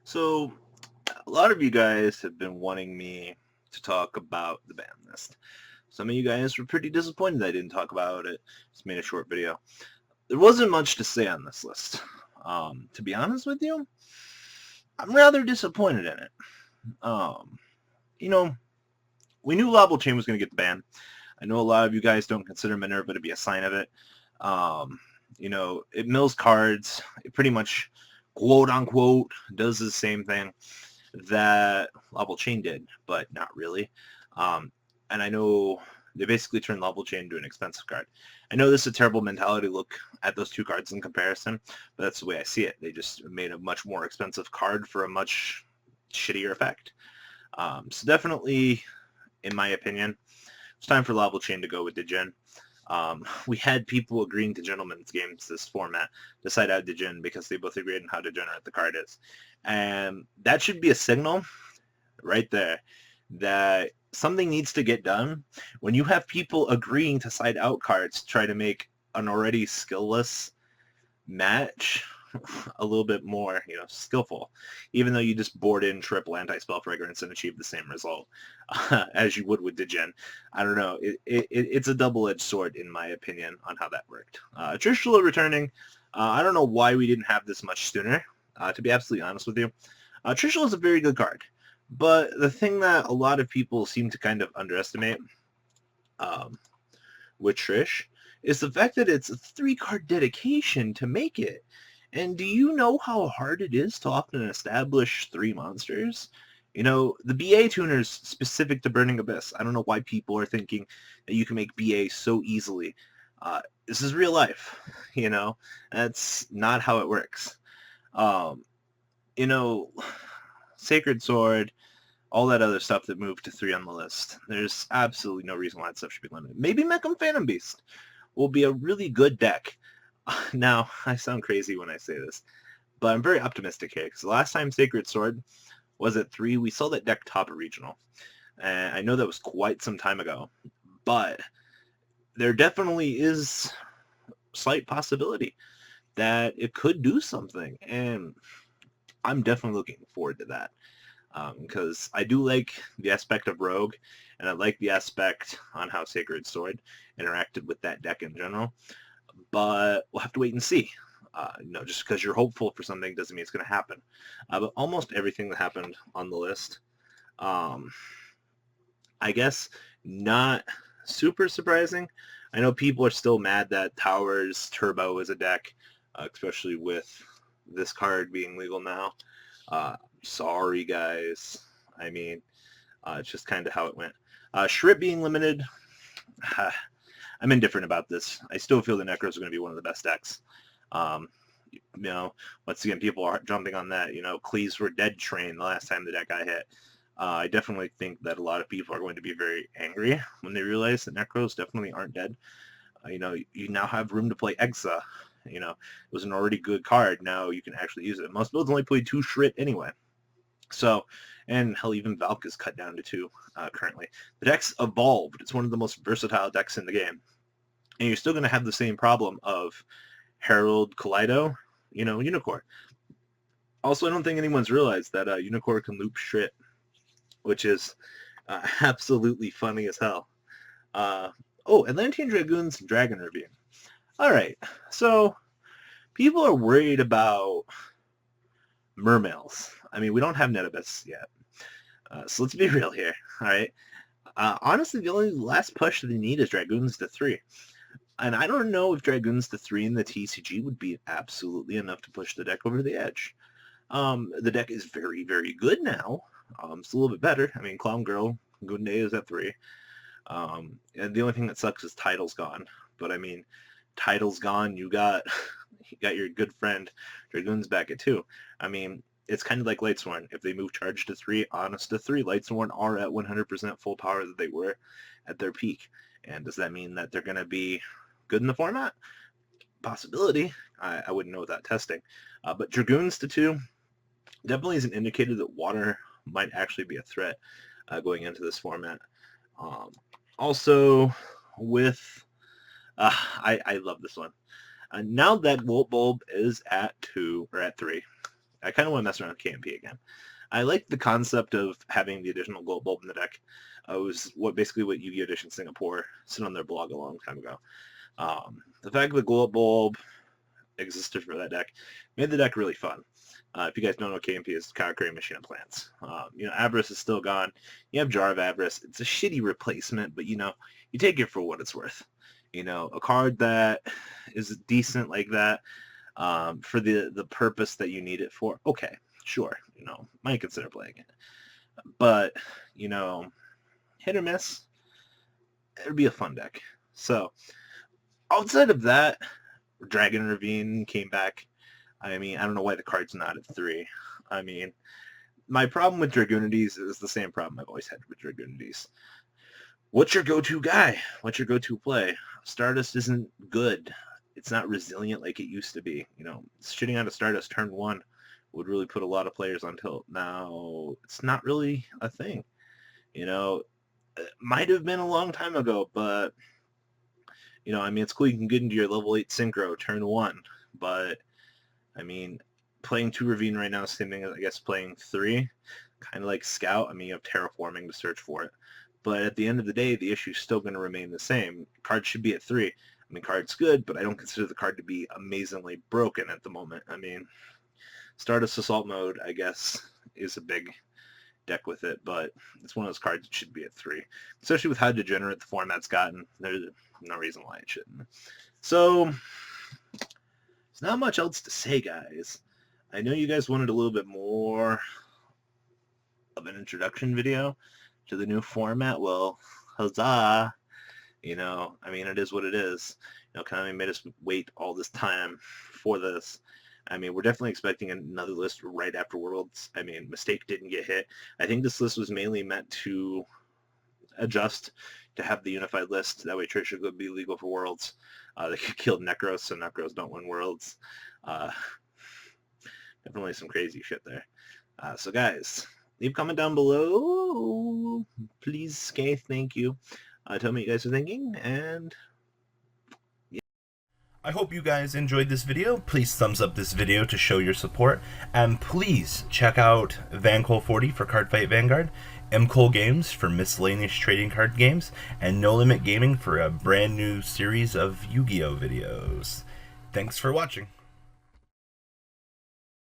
So, a lot of you guys have been wanting me to talk about the ban list. Some of you guys were pretty disappointed I didn't talk about it. Just made a short video. There wasn't much to say on this list. To be honest with you, I'm rather disappointed in it. Um, you know, we knew Lobble Chain was going to get the ban. I know a lot of you guys don't consider Minerva to be a sign of it. Um, it mills cards. It pretty much, quote unquote, does the same thing that Lobble Chain did, but not really. Um, and I know they basically turned Lobble Chain into an expensive card. I know this is a terrible mentality look at those two cards in comparison, but that's the way I see it. They just made a much more expensive card for a much shittier effect. So definitely, in my opinion, it's time for Lobble Chain to go with Degen. We had people agreeing to gentlemen's games this format decide out Degen because they both agreed on how degenerate the card is. And that should be a signal right there that something needs to get done when you have people agreeing to side out cards to try to make an already skillless match a little bit more, skillful, even though you just board in triple anti-spell fragrance and achieve the same result as you would with Degen. I don't know. It's a double-edged sword, in my opinion, on how that worked. Trishula returning, I don't know why we didn't have this much sooner, to be absolutely honest with you. Trishula is a very good card, but the thing that a lot of people seem to kind of underestimate um, with Trish is the fact that it's a 3-card dedication to make it. And do you know how hard it is to often establish 3 monsters? The BA tuner is specific to Burning Abyss. I don't know why people are thinking that you can make BA so easily. This is real life, That's not how it works. Um, you know, Sacred Sword, all that other stuff that moved to 3 on the list. There's absolutely no reason why that stuff should be limited. Maybe Mecham Phantom Beast will be a really good deck. Now, I sound crazy when I say this, but I'm very optimistic here because the last time Sacred Sword was at 3, we saw that deck top a regional. And I know that was quite some time ago, but there definitely is slight possibility that it could do something, and I'm definitely looking forward to that. Because I do like the aspect of Rogue, and I like the aspect on how Sacred Sword interacted with that deck in general. But we'll have to wait and see. Just because you're hopeful for something doesn't mean it's going to happen. But almost everything that happened on the list, um, I guess, not super surprising. I know people are still mad that Towers Turbo is a deck, especially with this card being legal now. Sorry, guys. I mean, it's just kind of how it went. Shrip being limited, I'm indifferent about this. I still feel the Necros are going to be one of the best decks. Um, once again, people are jumping on that. Cleaves were dead train the last time the deck got hit. I definitely think that a lot of people are going to be very angry when they realize that Necros definitely aren't dead. You now have room to play Exa. It was an already good card. Now you can actually use it. Most builds only play 2 Shrit anyway. So, and hell, even Valk is cut down to 2 currently. The deck's evolved. It's one of the most versatile decks in the game. And you're still going to have the same problem of Herald, Kaleido, Unicorn. Also, I don't think anyone's realized that Unicorn can loop Shrit, which is absolutely funny as hell. Atlantean Dragoons and Dragon Review. All right, so people are worried about Mermails. I mean, we don't have Netabus yet. So let's be real here, all right? Honestly, the only last push that they need is Dragoons to 3. And I don't know if Dragoons to 3 in the TCG would be absolutely enough to push the deck over the edge. The deck is very, very good now. It's a little bit better. I mean, Clown Girl, Gunday is at 3. And the only thing that sucks is Title's gone. But I mean, Title's gone. You got your good friend Dragoons back at 2. I mean, it's kind of like Lightsworn. If they move Charge to 3, Honest to 3, Lightsworn are at 100% full power that they were at their peak. And does that mean that they're going to be good in the format? Possibility. I wouldn't know without testing. But Dragoons to 2 definitely is an indicator that water might actually be a threat going into this format. Also, with... I love this one. Now that Volt Bulb is at 2, or at 3, I kind of want to mess around with KMP again. I like the concept of having the additional Gold Bulb in the deck. It was basically what Yu-Gi-Oh! Edition Singapore said on their blog a long time ago. The fact that Gold Bulb existed for that deck made the deck really fun. If you guys don't know, KMP is Karakuri Machine of Plants. Avarice is still gone. You have Jar of Avarice. It's a shitty replacement, but you take it for what it's worth. A card that is decent like that for the purpose that you need it for. Okay, sure. Might consider playing it, but hit or miss. It'd be a fun deck. So outside of that, Dragon Ravine came back. I don't know why the card's not at 3. My problem with Dragoonides is the same problem I've always had with Dragoonides. What's your go-to guy? What's your go-to play? Stardust isn't good. It's not resilient like it used to be. Shitting out of Stardust turn 1 would really put a lot of players on tilt. Now, it's not really a thing. It might have been a long time ago, but, it's cool you can get into your level 8 Synchro turn 1, but playing 2 Ravine right now is the same thing as, I guess, playing 3. Kind of like Scout. You have Terraforming to search for it. But at the end of the day, the issue is still going to remain the same. Card should be at 3. Card's good, but I don't consider the card to be amazingly broken at the moment. Stardust Assault Mode, I guess, is a big deck with it, but it's one of those cards that should be at 3. Especially with how degenerate the format's gotten. There's no reason why it shouldn't. So, there's not much else to say, guys. I know you guys wanted a little bit more of an introduction video to the new format. Well, huzzah! It is what it is. Konami made us wait all this time for this. We're definitely expecting another list right after Worlds. Mistake didn't get hit. I think this list was mainly meant to adjust to have the unified list. That way Trisha could be legal for Worlds. They could kill Necros, so Necros don't win Worlds. Definitely some crazy shit there. So guys, leave a comment down below. Please, Skate, thank you. Tell me what you guys are thinking, and yeah. I hope you guys enjoyed this video. Please thumbs up this video to show your support, and please check out VanCole40 for Cardfight Vanguard, MCole Games for miscellaneous trading card games, and No Limit Gaming for a brand new series of Yu-Gi-Oh videos. Thanks for watching.